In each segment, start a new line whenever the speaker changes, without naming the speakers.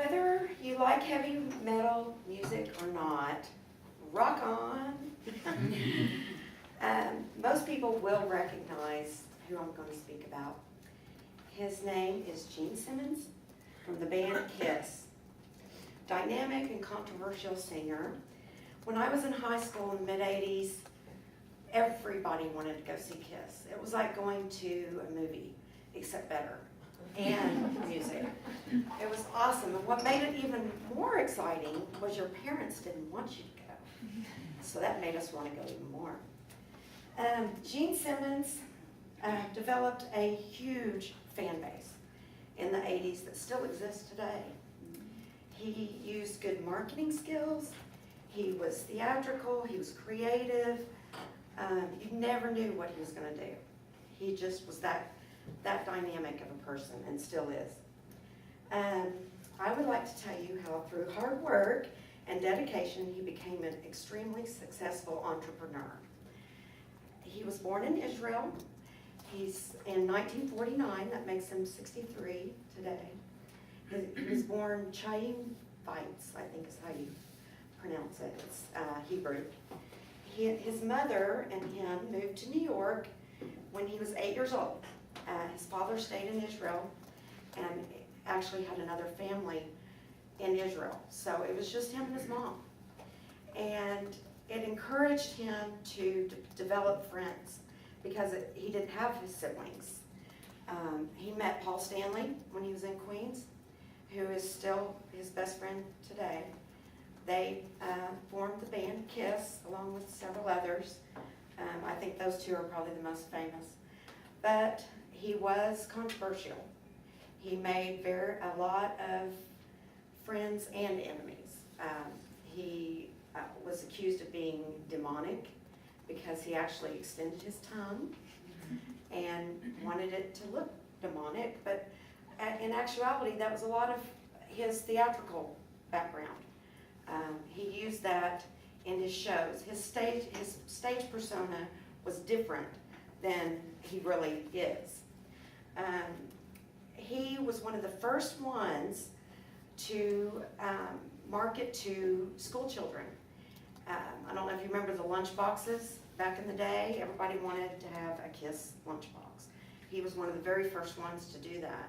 Whether you like heavy metal music or not, rock on. Most people will recognize who I'm going to speak about. His name is Gene Simmons from the band Kiss. Dynamic and controversial singer. When I was in high school in the mid-'80s, everybody wanted to go see Kiss. It was like going to a movie, except better, and music. It was awesome, and what made it even more exciting was your parents didn't want you to go. So that made us want to go even more. Gene Simmons developed a huge fan base in the 80s that still exists today. He used good marketing skills, he was theatrical, he was creative. You never knew what he was going to do. He just was that dynamic of a person, and still is. I would like to tell you how through hard work and dedication he became an extremely successful entrepreneur. He was born in Israel. He's in 1949, that makes him 63 today. He was born Chaim Weitz, I think is how you pronounce it. It's Hebrew. His mother and him moved to New York when he was 8 years old. His father stayed in Israel and actually had another family in Israel. So it was just him and his mom. And it encouraged him to develop friends because he didn't have his siblings. He met Paul Stanley when he was in Queens, who is still his best friend today. They formed the band Kiss along with several others. I think those two are probably the most famous. But he was controversial. He made a lot of friends and enemies. He was accused of being demonic because he actually extended his tongue and wanted it to look demonic, but in actuality that was a lot of his theatrical background. He used that in his shows. His stage persona was different than he really is. He was one of the first ones to market to school children. I don't know if you remember the lunch boxes back in the day. Everybody wanted to have a Kiss lunchbox. He was one of the very first ones to do that.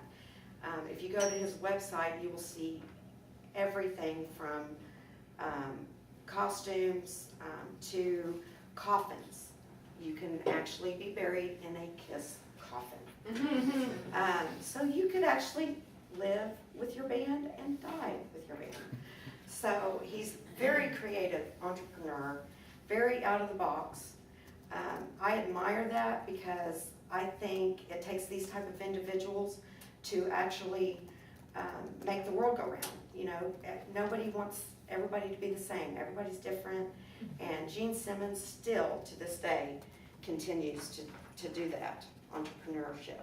If you go to his website, you will see everything from costumes to coffins. You can actually be buried in a Kiss coffin. So you could actually live with your band and die with your band. So he's very creative entrepreneur, very out of the box. I admire that because I think it takes these type of individuals to actually make the world go round. You know, nobody wants everybody to be the same. Everybody's different, and Gene Simmons still to this day continues to do that entrepreneurship.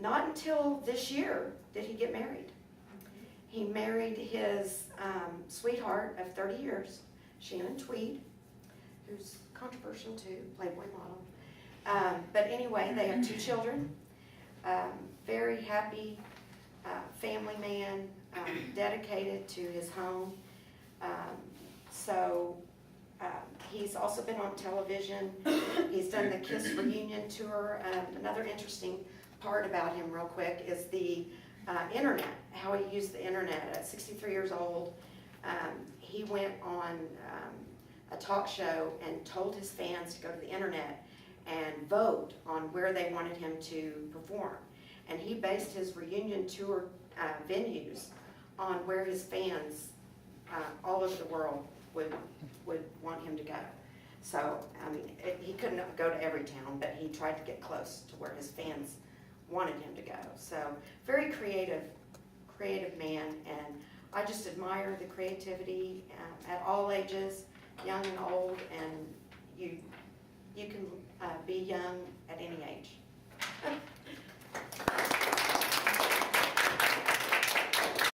Not until this year did he get married. He married his sweetheart of 30 years, Shannon Tweed, who's controversial too, Playboy model. But anyway, they have 2 children. Very happy family man, dedicated to his home. He's also been on television. He's done the Kiss reunion tour. Another interesting part about him real quick is the internet, how he used the internet. At 63 years old, he went on a talk show and told his fans to go to the internet and vote on where they wanted him to perform. And he based his reunion tour venues on where his fans all over the world would want him to go. So, I mean, he couldn't go to every town, but he tried to get close to where his fans wanted him to go. So, very creative man, and I just admire the creativity at all ages, young and old, and you can be young at any age.